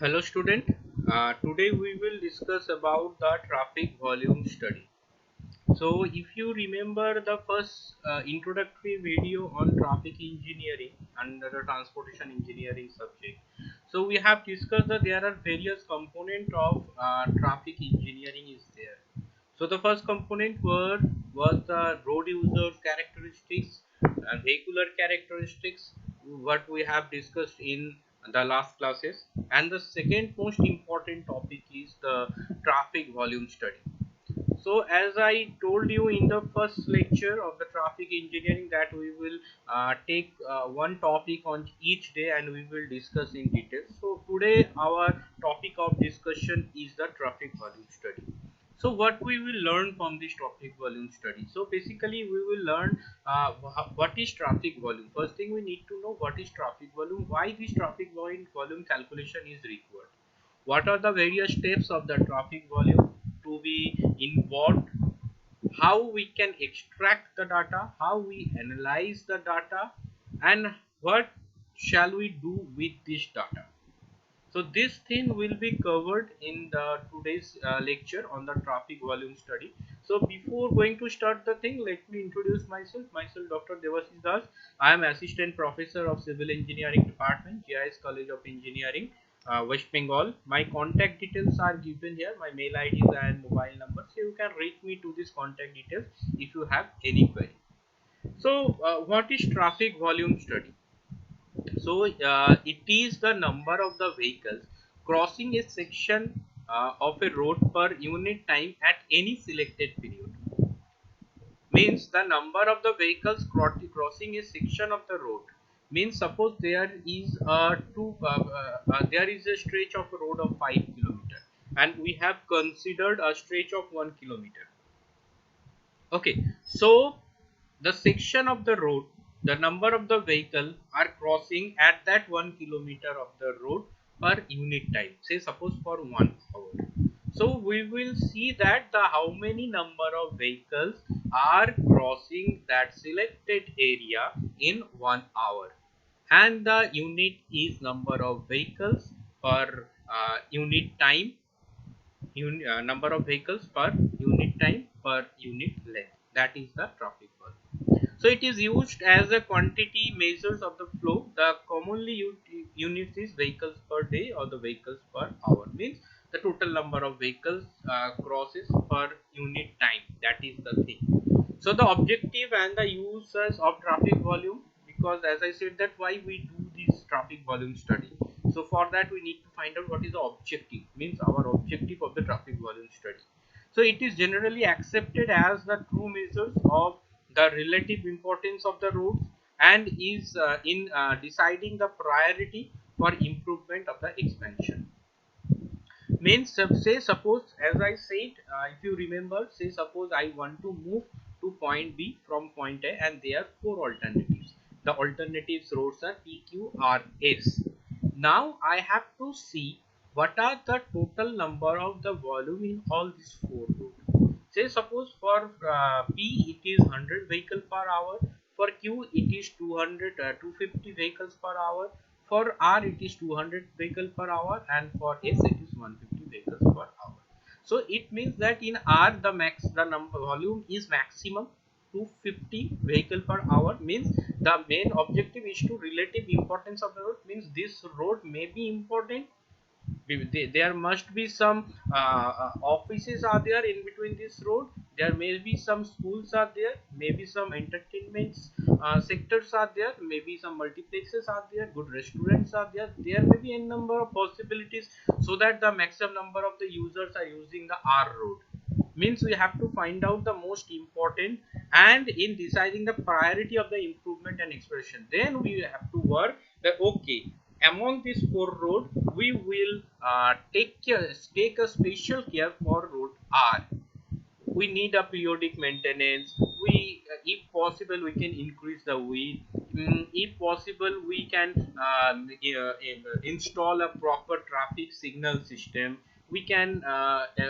Hello student, today we will discuss about the traffic volume study. So if you remember the first introductory video on traffic engineering under the transportation engineering subject, so we have discussed that there are various components of traffic engineering is there. So the first component was the road user characteristics and vehicular characteristics, what we have discussed in the last classes. And the second most important topic is the traffic volume study. So as I told you in the first lecture of the traffic engineering that we will take one topic on each day and we will discuss in detail. So today our topic of discussion is the traffic volume study. So what we will learn from this traffic volume study? So basically we will learn what is traffic volume. First thing we need to know what is traffic volume, why this traffic volume calculation is required, what are the various steps of the traffic volume to be involved, how we can extract the data, how we analyze the data, and what shall we do with this data. So this thing will be covered in the today's lecture on the traffic volume study. So before going to start the thing, let me introduce myself. Myself Dr. Devashish Das. I am Assistant Professor of Civil Engineering Department, GIS College of Engineering, West Bengal. My contact details are given here, my mail IDs and mobile number. So you can reach me to this contact details if you have any query. So what is traffic volume study? So it is the number of the vehicles crossing a section of a road per unit time at any selected period. Means the number of the vehicles crossing a section of the road. Means suppose there is there is a stretch of a road of 5 km and we have considered a stretch of 1 km. Okay, so the section of the road, the number of the vehicle are crossing at that 1 km of the road per unit time, say suppose for 1 hour. So we will see that the how many number of vehicles are crossing that selected area in 1 hour, and the unit is number of vehicles per unit time, number of vehicles per unit time per unit length. That is the traffic volume. So it is used as a quantity measures of the flow. The commonly used units is vehicles per day or the vehicles per hour. Means the total number of vehicles crosses per unit time. That is the thing. So the objective and the uses of traffic volume, because as I said that why we do this traffic volume study. So for that we need to find out what is the objective, means our objective of the traffic volume study. So it is generally accepted as the true measures of the relative importance of the roads and is in deciding the priority for improvement of the expansion. Means say suppose, as I said, if you remember, say suppose I want to move to point B from point A and there are four alternatives. The alternatives roads are P, Q, R, S. Now I have to see what are the total number of the volume in all these four roads. Say suppose for P it is 100 vehicle per hour, for Q it is 250 vehicles per hour, for R it is 200 vehicle per hour, and for S it is 150 vehicles per hour. So it means that in R the number volume is maximum 250 vehicle per hour. Means the main objective is to relative importance of the road. Means this road may be important, there must be some offices are there in between this road, there may be some schools are there, maybe some entertainment sectors are there, maybe some multiplexes are there, good restaurants are there, there may be a number of possibilities, so that the maximum number of the users are using the R road. Means we have to find out the most important, and in deciding the priority of the improvement and expression, then we have to work that okay, among these four road we will take a special care for road R. We need a periodic maintenance. We if possible we can increase the width. If possible we can install a proper traffic signal system. We can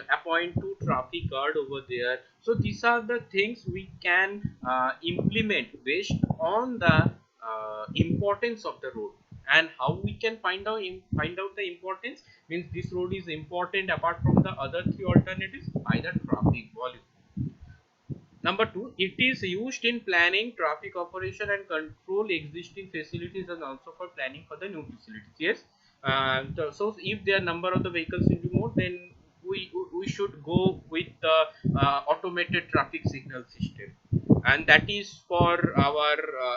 appoint two traffic guard over there. So these are the things we can implement based on the importance of the road. And how we can find out the importance means this road is important apart from the other three alternatives by the traffic volume. Number two, it is used in planning traffic operation and control existing facilities and also for planning for the new facilities. Yes. So if the number of the vehicles will be more, then we should go with the automated traffic signal system, and that is for our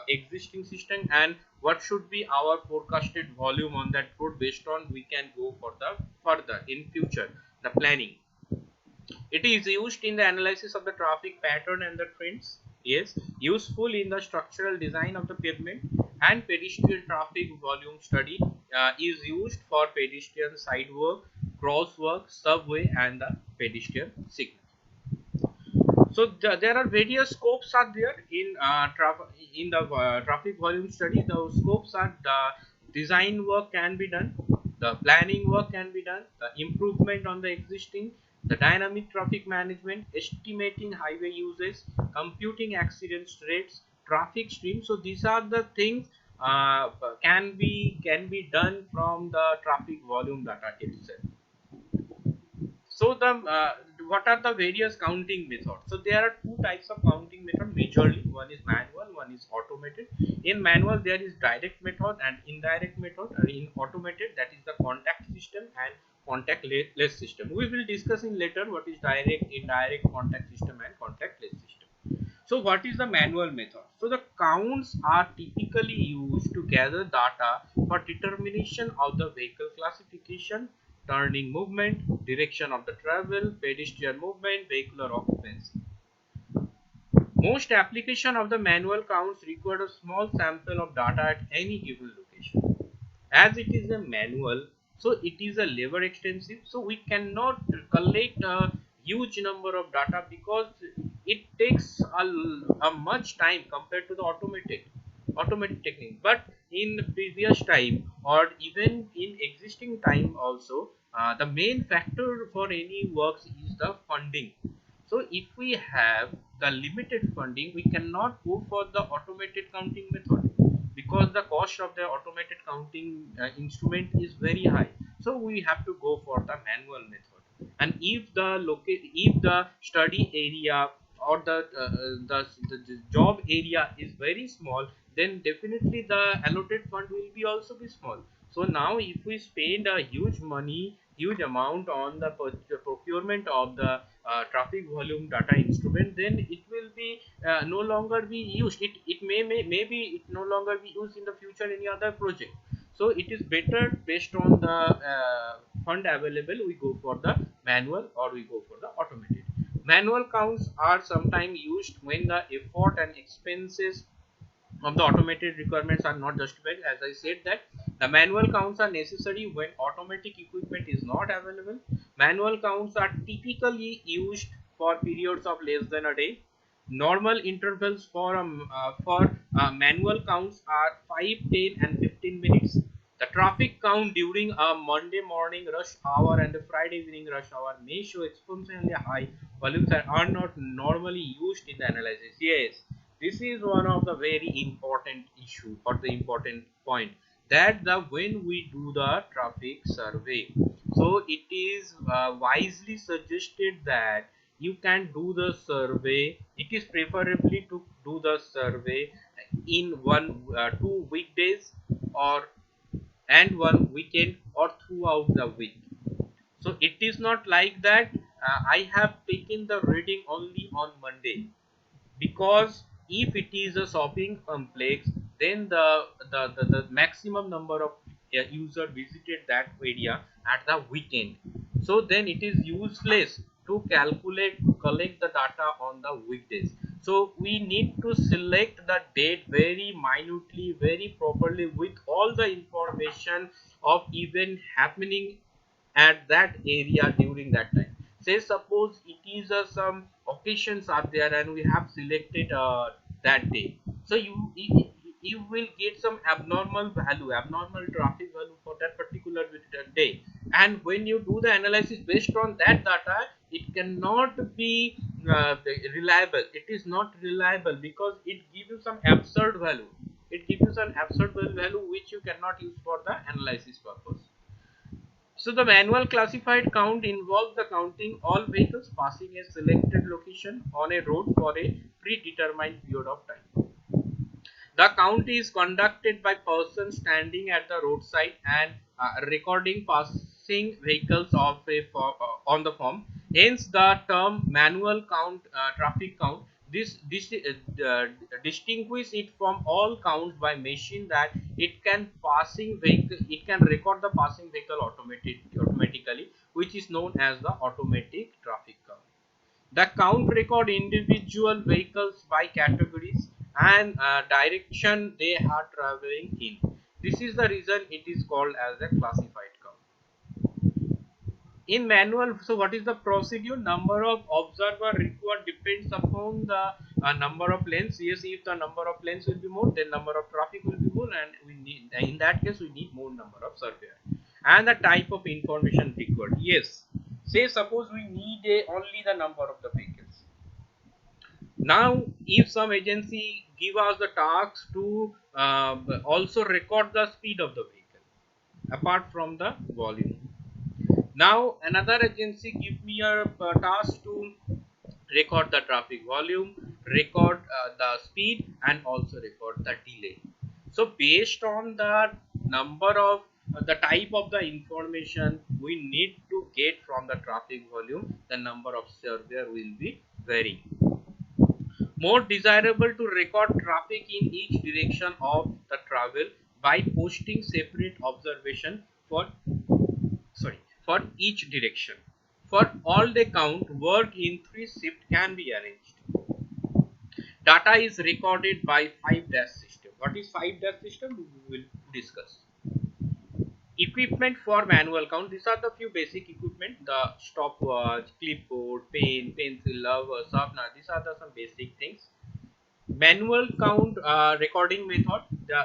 existing system, and what should be our forecasted volume on that road. Based on we can go for the further in future the planning. It is used in the analysis of the traffic pattern and the trends. Yes, useful in the structural design of the pavement, and pedestrian traffic volume study is used for pedestrian sidewalk, crosswalk, subway, and the pedestrian signal. So there are various scopes are there in the traffic volume study. The scopes are the design work can be done, the planning work can be done, the improvement on the existing, the dynamic traffic management, estimating highway uses, computing accident rates, traffic streams. So these are the things can be done from the traffic volume data itself. So the what are the various counting methods? So there are two types of counting method majorly. One is manual, one is automated. In manual there is direct method and indirect method. In automated that is the contact system and contactless system. We will discuss in later what is direct, indirect, contact system and contactless system. So what is the manual method? So the counts are typically used to gather data for determination of the vehicle classification, turning movement, direction of the travel, pedestrian movement, vehicular occupancy. Most application of the manual counts require a small sample of data at any given location. As it is a manual, so it is a labor extensive, so we cannot collect a huge number of data because it takes a much time compared to the automated technique. But in previous time or even in existing time also, the main factor for any works is the funding. So if we have the limited funding, we cannot go for the automated counting method because the cost of the automated counting instrument is very high. So we have to go for the manual method. And if the study area or the job area is very small, then definitely the allotted fund will be also be small. So now if we spend a huge amount on the procurement of the traffic volume data instrument, then it will be no longer be used. Maybe it no longer be used in the future any other project. So it is better based on the fund available, we go for the manual or we go for the automated. Manual counts are sometimes used when the effort and expenses of the automated requirements are not justified. As I said that the manual counts are necessary when automatic equipment is not available. Manual counts are typically used for periods of less than a day. Normal intervals for manual counts are 5, 10 and 15 minutes. The traffic count during a Monday morning rush hour and a Friday evening rush hour may show exponentially high volumes that are not normally used in the analysis. Yes, this is one of the very important issue or the important point, that the when we do the traffic survey, so it is wisely suggested that you can do the survey. It is preferably to do the survey in 2 weekdays or and one weekend or throughout the week. So it is not like that I have taken the reading only on Monday, because if it is a shopping complex, then the maximum number of user visited that area at the weekend. So then it is useless to collect the data on the weekdays. So we need to select the date very minutely, very properly, with all the information of event happening at that area during that time. Say suppose it is some occasions are there and we have selected that day, so you will get some abnormal traffic value for that particular day. And when you do the analysis based on that data, it cannot be reliable. It is not reliable because it gives you some absurd value. It gives you an absolute value which you cannot use for the analysis purpose. So the manual classified count involves the counting all vehicles passing a selected location on a road for a predetermined period of time. The count is conducted by persons standing at the roadside and recording passing vehicles on the form. Hence, the term manual count, traffic count. This distinguish it from all counts by machine, that it can record the passing vehicle automatically, which is known as the automatic traffic count. The count record individual vehicles by categories and direction they are traveling in. This is the reason it is called as a classified count. In manual, so what is the procedure? Number of observer required depends upon the number of lanes. Yes, if the number of lanes will be more, then number of traffic will be more, and we need, in that case, we need more number of surveyor. And the type of information required. Yes, say suppose we need only the number of the vehicles. Now, if some agency give us the task to also record the speed of the vehicle apart from the volume. Now another agency give me a task to record the traffic volume, record the speed, and also record the delay. So based on the number of the type of the information we need to get from the traffic volume, the number of surveyor will be varying. More desirable to record traffic in each direction of the travel by posting separate observation for for each direction. For all the count, work in 3 shifts can be arranged. Data is recorded by 5-dash system. What is 5-dash system? We will discuss. Equipment for manual count. These are the few basic equipment: the stopwatch, clipboard, pen, pencil, lever, sharpener. These are the some basic things. Manual count recording method.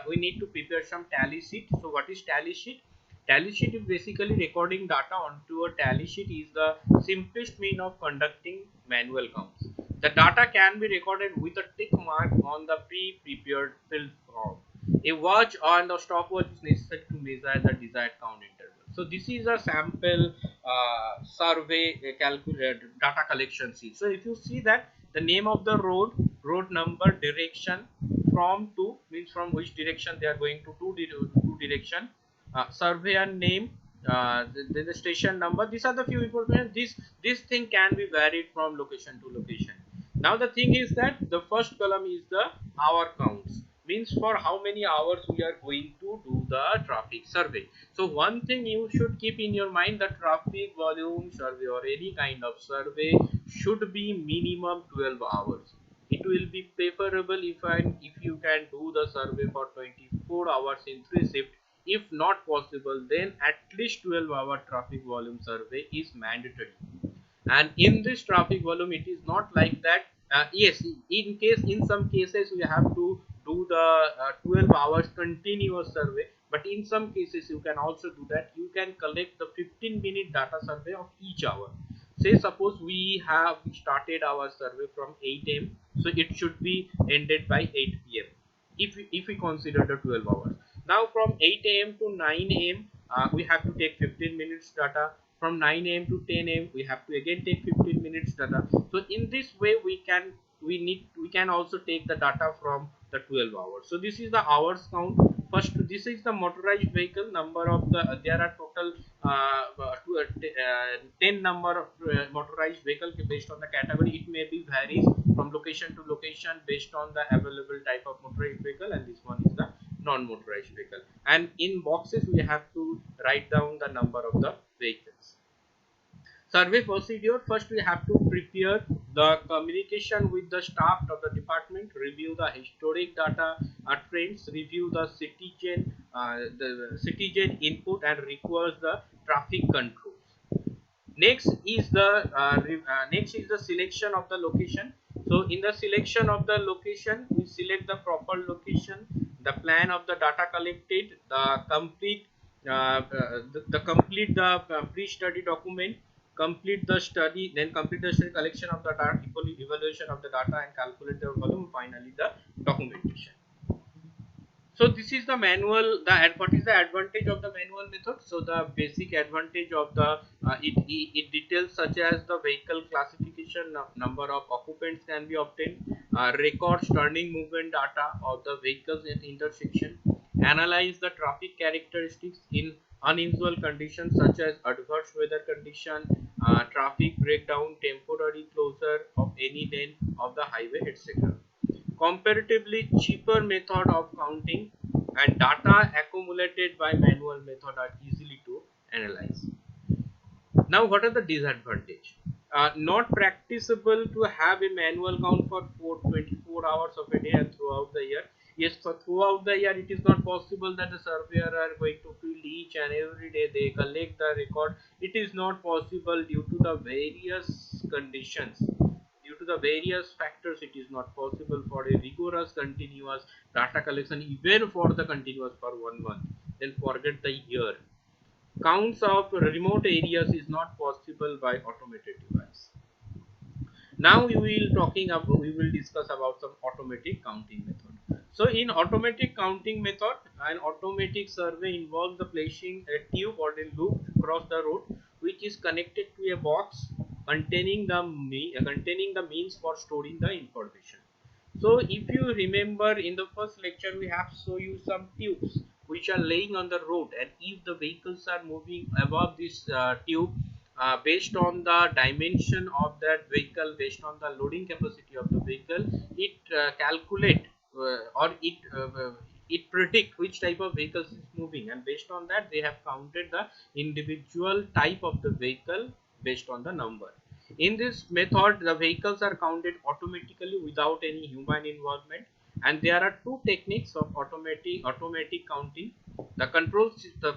We need to prepare some tally sheet. So what is tally sheet? Tally sheet is basically recording data onto a tally sheet is the simplest mean of conducting manual counts. The data can be recorded with a tick mark on the pre-prepared field form. A watch on the stopwatch is necessary to measure the desired count interval. So this is a sample survey data collection sheet. So if you see that the name of the road, road number, direction, from to means from which direction they are going to direction, surveyor name, the station number. These are the few information. This thing can be varied from location to location. Now the thing is that the first column is the hour counts, means for how many hours we are going to do the traffic survey. So one thing you should keep in your mind, the traffic volume survey or any kind of survey should be minimum 12 hours. It will be preferable if you can do the survey for 24 hours in 3 shifts. If not possible, then at least 12-hour traffic volume survey is mandatory. And in this traffic volume, it is not like that. Yes, in some cases we have to do the 12 hours continuous survey, but in some cases you can also do that. You can collect the 15-minute data survey of each hour. Say suppose we have started our survey from 8 a.m. so it should be ended by 8 p.m. If we consider the 12 hours. Now from 8 a.m. to 9 a.m. We have to take 15 minutes data. From 9 a.m. to 10 a.m. we have to again take 15 minutes data. So in this way we can also take the data from the 12 hours. So this is the hours count. First, this is the motorized vehicle number of the there are total 10 number of motorized vehicle based on the category. It may be varies from location to location based on the available type of motorized vehicle, and this one is the non-motorized vehicle. And in boxes we have to write down the number of the vehicles. Survey procedure: first we have to prepare the communication with the staff of the department, review the historic data trends, review the citizen input, and request the traffic controls. Next is the selection of the location. So in the selection of the location, we select the proper location, the plan of the data collected, the complete pre-study document, complete the study, then complete the study collection of the data, evaluation of the data, and calculate the volume. Finally, the documentation. So this is the manual. What is the advantage of the manual method? So the basic advantage of the it details such as the vehicle classification, number of occupants can be obtained, records turning movement data of the vehicles at intersection, analyze the traffic characteristics in unusual conditions such as adverse weather condition, traffic breakdown, temporary closure of any lane of the highway, etc. Comparatively cheaper method of counting and data accumulated by manual method are easily to analyze. Now, what are the disadvantage? Not practicable to have a manual count for 24 hours of a day and throughout the year. Yes, for throughout the year, it is not possible that the surveyor are going to field each and every day they collect the record. It is not possible due to the various conditions. Due to the various factors, it is not possible for a rigorous continuous data collection even for the continuous for 1 month. Then forget the year. Counts of remote areas is not possible by automated device. Now we will discuss about some automatic counting method. So in automatic counting method, an automatic survey involves the placing a tube or a loop across the road which is connected to a box containing the means for storing the information. So if you remember in the first lecture we have shown you some tubes which are laying on the road, and if the vehicles are moving above this tube, based on the dimension of that vehicle, based on the loading capacity of the vehicle, it calculate or it predict which type of vehicles is moving, and based on that they have counted the individual type of the vehicle based on the number. In this method, the vehicles are counted automatically without any human involvement, and there are two techniques of automatic counting. The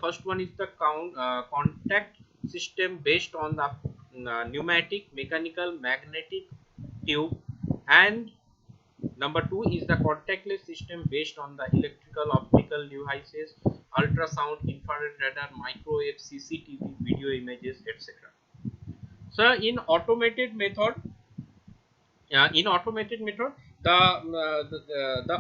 first one is the contact system based on the pneumatic, mechanical, magnetic tube, and number two is the contactless system based on the electrical, optical devices, ultrasound, infrared radar, microwave, CCTV, video images, etc. So in automated method, the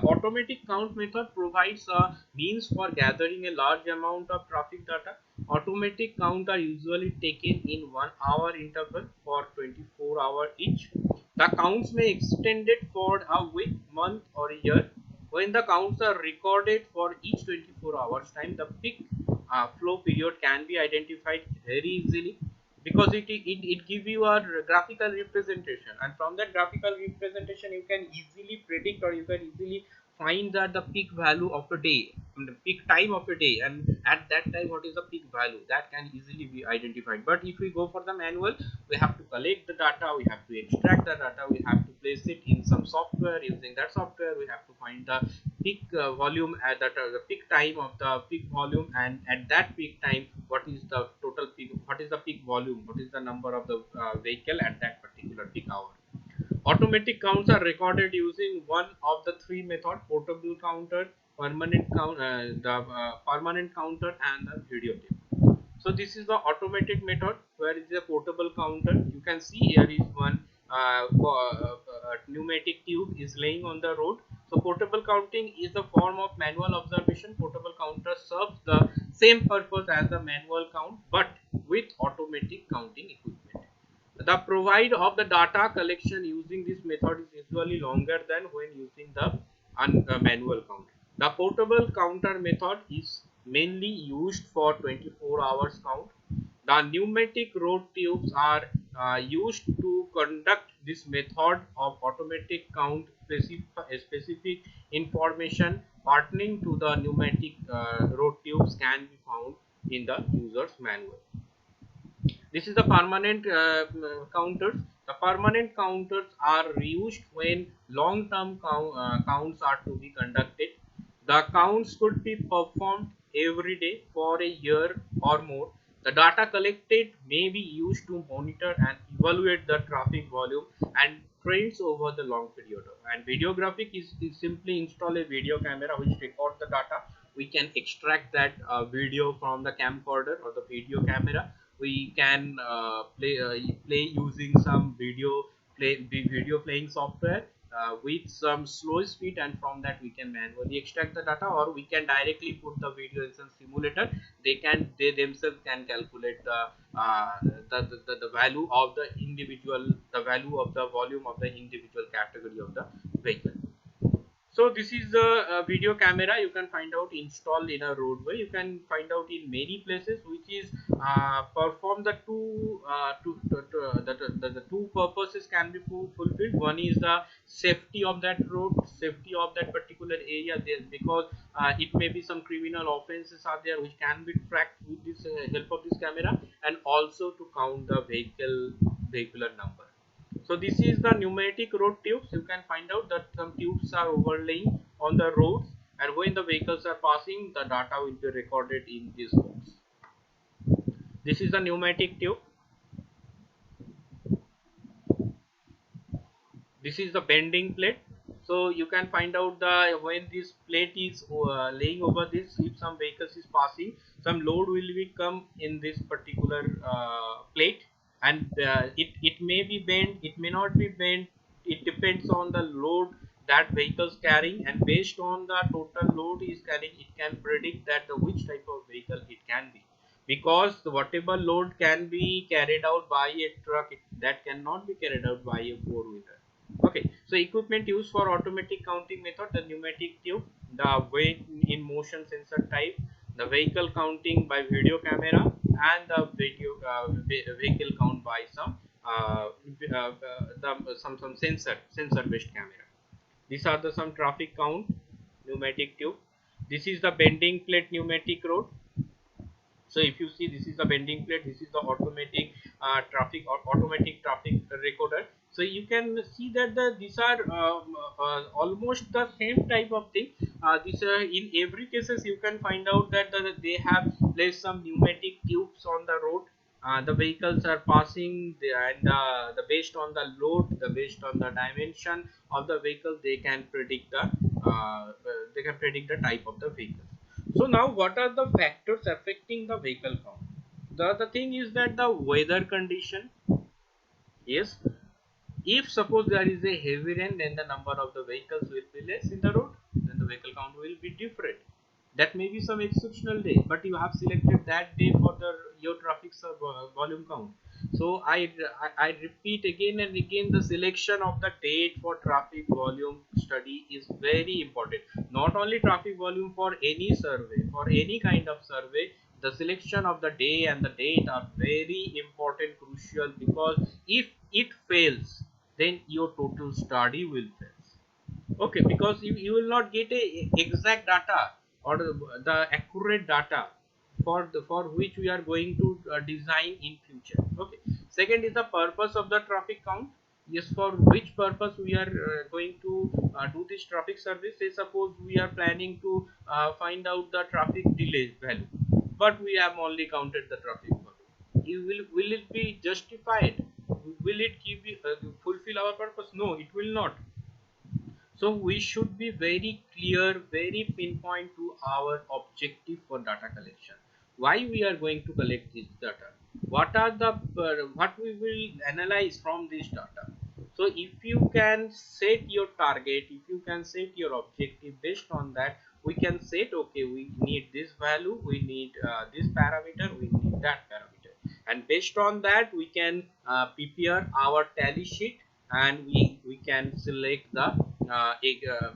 automatic count method provides a means for gathering a large amount of traffic data. Automatic count are usually taken in 1 hour interval for 24 hours each. The counts may extend it for a week, month, or a year. When the counts are recorded for each 24 hours time, the peak flow period can be identified very easily, because it give you a graphical representation, and from that graphical representation you can easily predict, or you can easily find that the peak value of a day, the peak time of a day, and at that time what is the peak value, that can easily be identified. But if we go for the manual, we have to collect the data, we have to extract the data, we have to place it in some software. Using that software we have to find the peak volume at the peak time of the peak volume, and at that peak time what is the total peak, what is the peak volume, what is the number of the vehicle at that particular peak hour. Automatic counts are recorded using one of the three methods: portable counter, permanent counter, and the video tape. So this is the automatic method, where is a portable counter. You can see here is one pneumatic tube is laying on the road. So portable counting is a form of manual observation. Portable counter serves the same purpose as the manual count, but with automatic counting equipment. The provide of the data collection using this method is usually longer than when using the manual count. The portable counter method is mainly used for 24 hours count. The pneumatic road tubes are used to conduct this method of automatic count. Specific information pertaining to the pneumatic road tubes can be found in the user's manual. This is the permanent counters. The permanent counters are used when long-term counts are to be conducted. The counts could be performed every day for a year or more. The data collected may be used to monitor and evaluate the traffic volume and trends over the long period. And videographic is simply install a video camera which records the data. We can extract that video from the camcorder or the video camera. We can play using some video playing software. with some slow speed, and from that we can manually extract the data, or we can directly put the video in some simulator. They themselves can calculate uh, the value of the individual, the value of the volume of the individual category of the vehicle. So this is the video camera you can find out installed in a roadway. You can find out in many places, which is perform the the two purposes can be fulfilled. One is the safety of that road, safety of that particular area there, because it may be some criminal offenses are there which can be tracked with this help of this camera, and also to count the vehicular number. So this is the pneumatic road tubes. You can find out that some tubes are overlaying on the roads, and when the vehicles are passing, the data will be recorded in this box. This is the pneumatic tube. This is the bending plate. So you can find out the when this plate is laying over this, if some vehicles is passing, some load will be come in this particular plate, and it may be bent, it may not be bent. It depends on the load that vehicles carrying, and based on the total load is carrying, it can predict that which type of vehicle it can be, because whatever load can be carried out by a truck, that cannot be carried out by a four-wheeler. Okay, so equipment used for automatic counting method: the pneumatic tube, the weight in motion sensor type, the vehicle counting by video camera, and the vehicle count by some sensor based camera. These are the some traffic count pneumatic tube. This is the bending plate pneumatic road. So if you see, this is the bending plate, this is the automatic traffic or automatic traffic recorder. So you can see that these are almost the same type of thing. This in every cases you can find out that they have placed some pneumatic tubes on the road. The vehicles are passing, and the based on the load, the based on the dimension of the vehicle, they can predict the type of the vehicle. So now, what are the factors affecting the vehicle count? The thing is that the weather condition is, if suppose there is a heavy rain, then the number of the vehicles will be less in the road, then the vehicle count will be different. That may be some exceptional day, but you have selected that day for your traffic volume count. So I repeat again and again, the selection of the date for traffic volume study is very important. Not only traffic volume, for any survey, for any kind of survey, the selection of the day and the date are very important, crucial, because if it fails, then your total study will fail. Okay, because you will not get a exact data, or the accurate data for which we are going to design in future. Okay, second is the purpose of the traffic count. Yes, for which purpose we are going to do this traffic service. Say suppose we are planning to find out the traffic delay value, but we have only counted the traffic volume. Will it be justified? Will it fulfill our purpose? No, it will not. So we should be very clear, very pinpoint to our objective for data collection. Why we are going to collect this data? What are the what we will analyze from this data? So if you can set your target, if you can set your objective based on that, we can set, okay, we need this value, we need this parameter, we need that parameter, and based on that we can prepare our tally sheet, and we can select the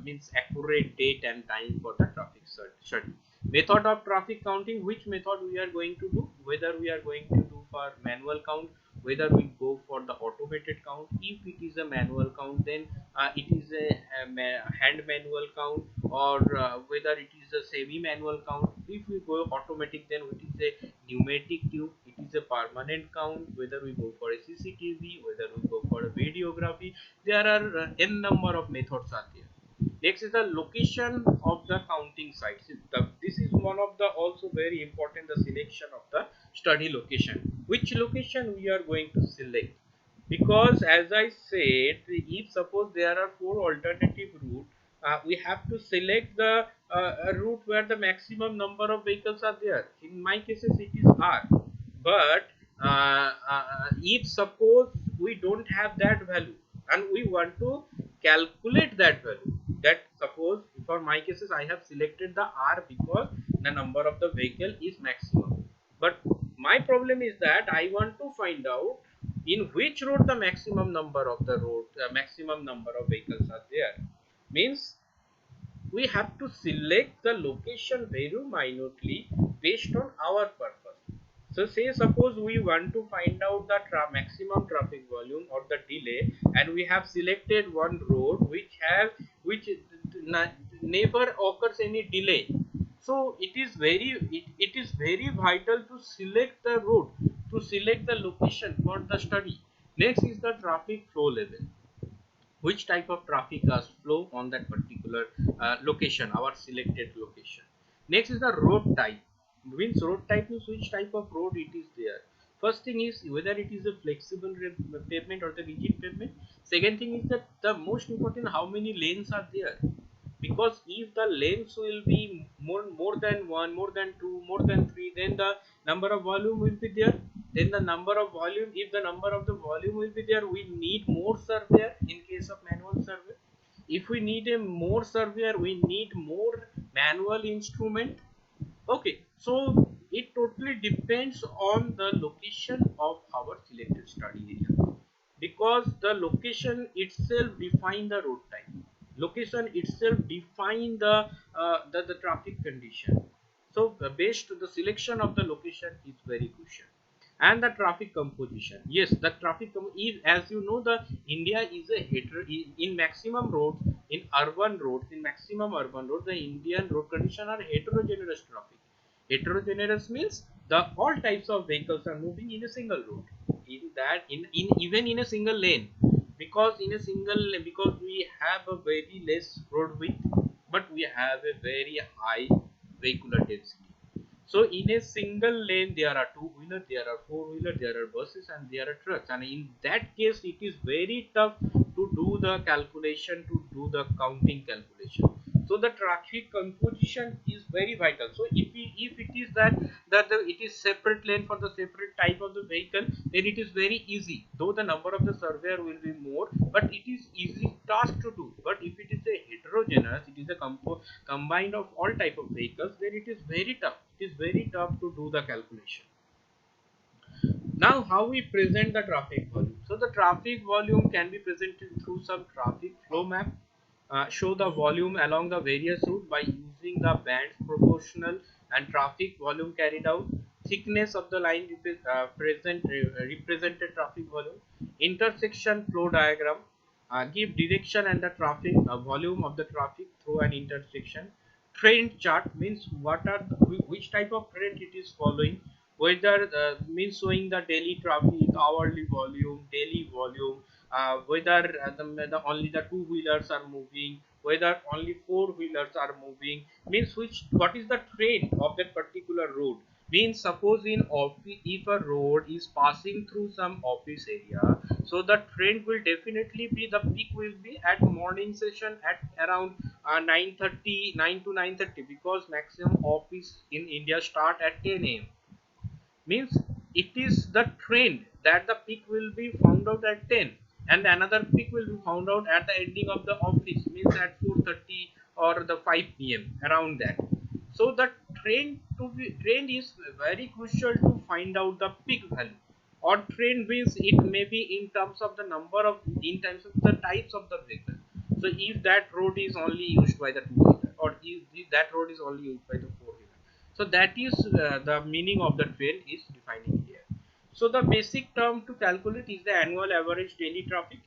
means accurate date and time for the traffic study. Method of traffic counting: which method we are going to do, whether we are going to do for manual count, whether we go for the automated count. If it is a manual count, then it is a hand manual count, or whether it is a semi manual count. If we go automatic, then it is a pneumatic tube, it is a permanent count. Whether we go for a CCTV, whether we go for a videography, there are n number of methods are there. Next is the location of the counting sites. This is one of the also very important, the selection of the study location. Which location we are going to select? Because as I said, if suppose there are 4 alternative routes, we have to select the route where the maximum number of vehicles are there. In my cases it is R, but if suppose we don't have that value and we want to calculate that value. That suppose for my cases I have selected the R because the number of the vehicle is maximum. But my problem is that I want to find out in which road the maximum number of maximum number of vehicles are there. Means we have to select the location very minutely based on our purpose. So say suppose we want to find out the maximum traffic volume or the delay, and we have selected one road which never occurs any delay. So it is very vital to select the road, to select the location for the study. Next is the traffic flow level, which type of traffic does flow on that particular location, our selected location. Next is the road type. Means road type is which type of road it is there. First thing is whether it is a flexible pavement or the rigid pavement. Second thing is that the most important, how many lanes are there. Because if the lanes will be more than one, more than two, more than three, then the number of volume will be there. Then the number of volume, if the number of the volume will be there, we need more surveyor in case of manual survey. If we need a more surveyor, we need more manual instrument. Okay, so it totally depends on the location of our selected study area, because the location itself define the road type, location itself define the traffic condition. So based the selection of the location is very crucial. And the traffic composition, yes, the traffic is, as you know, the India is a in maximum roads, in urban roads, in maximum urban roads, the Indian road condition are heterogeneous traffic. Heterogeneous means the all types of vehicles are moving in a single road, in even in a single lane, because in a single lane, because we have a very less road width, but we have a very high vehicular density. So in a single lane there are two-wheeler, there are four-wheeler, there are buses, and there are trucks, and in that case it is very tough to do the calculation, to do the counting calculation. So the traffic composition is very vital. So if it is it is separate lane for the separate type of the vehicle, then it is very easy. Though the number of the surveyor will be more, but it is easy task to do. But if it is a heterogeneous, it is a combined of all type of vehicles, then it is very tough. It is very tough to do the calculation. Now, how we present the traffic volume? So the traffic volume can be presented through some traffic flow map. Show the volume along the various routes by using the bands proportional and traffic volume carried out. Thickness of the line represented traffic volume. Intersection flow diagram. Give direction and the traffic volume of the traffic through an intersection. Trend chart means which type of trend it is following, whether means showing the daily traffic, hourly volume, daily volume, whether only the two-wheelers are moving, whether only four-wheelers are moving, means what is the trend of that particular road. Means suppose in office, if a road is passing through some office area, so the trend will definitely be, the peak will be at morning session at around 9:30, 9 to 9:30, because maximum office in India start at 10 a.m. Means it is the trend that the peak will be found out at 10, and another peak will be found out at the ending of the office, means at 4:30 or the 5 p.m. around that. So the trend is very crucial to find out the peak value. Or trend means it may be in terms of the in terms of the types of the vehicle. So if that road is only used by the two-wheeler, or if that road is only used by the four-wheeler, so that is the meaning of the trend is defining here. So the basic term to calculate is the annual average daily traffic.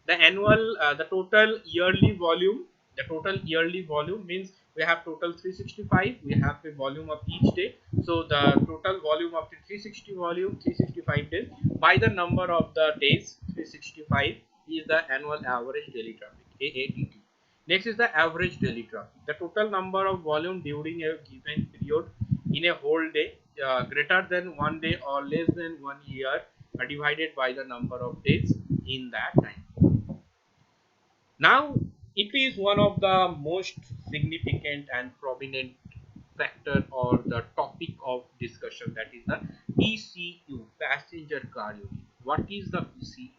The total yearly volume. The total yearly volume means we have total 365. We have a volume of each day. So the total volume of the 365 days by the number of the days, 365 is the annual average daily traffic, AADT. Next is the average daily traffic. The total number of volume during a given period in a whole day, greater than 1 day or less than 1 year, divided by the number of days in that time. Now, it is one of the most significant and prominent factor or the topic of discussion, that is the PCU, passenger car unit. What is the PCU?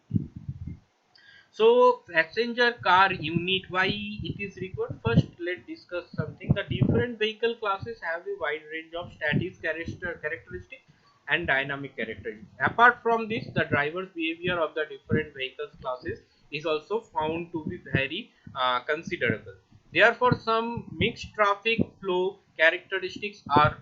So passenger car unit, why it is required? First let's discuss something. The different vehicle classes have a wide range of static characteristics and dynamic characteristics. Apart from this, the driver's behavior of the different vehicles classes is also found to be very considerable. Therefore, some mixed traffic flow characteristics are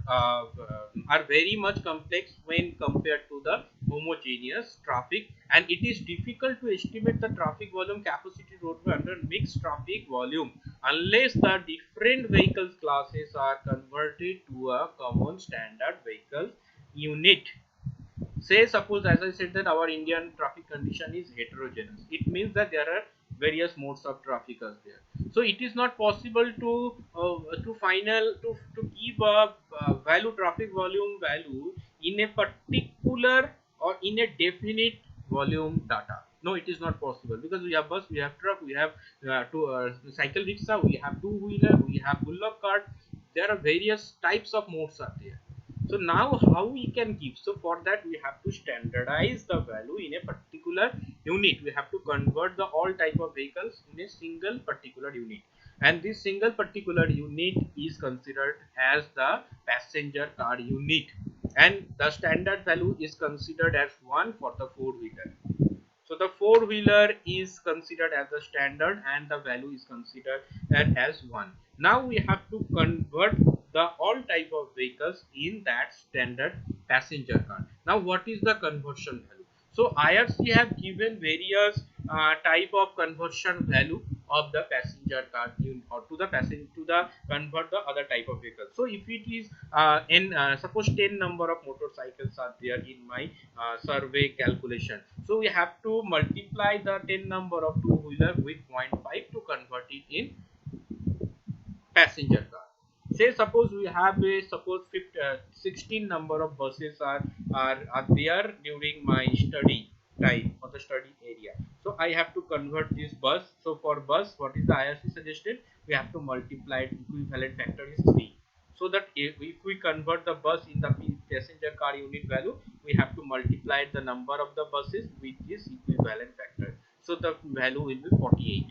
very much complex when compared to the homogeneous traffic, and it is difficult to estimate the traffic volume capacity roadway under mixed traffic volume unless the different vehicles classes are converted to a common standard vehicle unit. Say suppose, as I said, that our Indian traffic condition is heterogeneous. It means that there are various modes of traffic are there. So it is not possible to give a value, traffic volume value in a particular or in a definite volume data. No, it is not possible, because we have bus, we have truck, we have cycle rickshaw, we have two wheeler, we have bullock cart. There are various types of modes are there. So now how we can give? So for that we have to standardize the value in a particular unit. We have to convert the all type of vehicles in a single particular unit, and this single particular unit is considered as the passenger car unit, and the standard value is considered as 1 for the four-wheeler. So the four-wheeler is considered as a standard and the value is considered as 1. Now we have to convert the all type of vehicles in that standard passenger car. Now what is the conversion value? So IRC have given various type of conversion value of the passenger car unit, or to the passenger, to the convert the other type of vehicle. So if it is in suppose 10 number of motorcycles are there in my survey calculation, so we have to multiply the 10 number of two wheeler with 0.5 to convert it in passenger car. Say suppose we have a 16 number of buses are there during my study time or the study area. So I have to convert this bus. So for bus, what is the IRC suggested? We have to multiply it, equivalent factor is 3. So that if we convert the bus in the passenger car unit value, we have to multiply the number of the buses with this equivalent factor. So the value will be 48.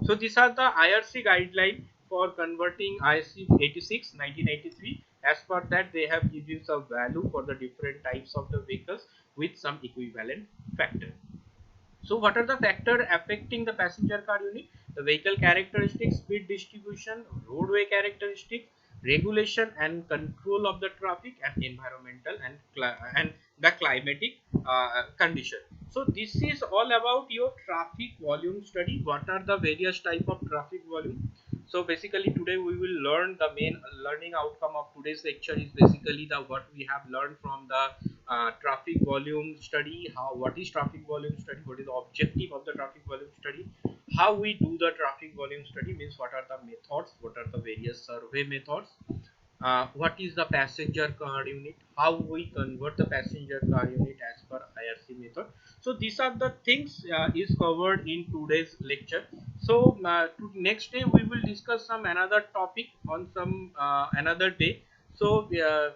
So these are the IRC guideline for converting IC 86 1983. As per that, they have given some value for the different types of the vehicles with some equivalent factor. So what are the factors affecting the passenger car unit? The vehicle characteristics, speed distribution, roadway characteristics, regulation and control of the traffic, and environmental and the climatic condition. So this is all about your traffic volume study. What are the various type of traffic volume? So basically today we will learn the main learning outcome of today's lecture is basically the what we have learned from the traffic volume study. What is traffic volume study? What is the objective of the traffic volume study? How we do the traffic volume study, means what are the methods? What are the various survey methods? What is the passenger car unit? How we convert the passenger car unit as per IRC method? So these are the things is covered in today's lecture. So next day we will discuss some another topic on some another day. So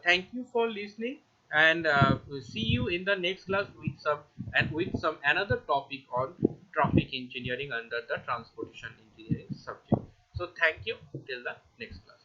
thank you for listening, and see you in the next class with some another topic on traffic engineering under the transportation engineering subject. So thank you till the next class.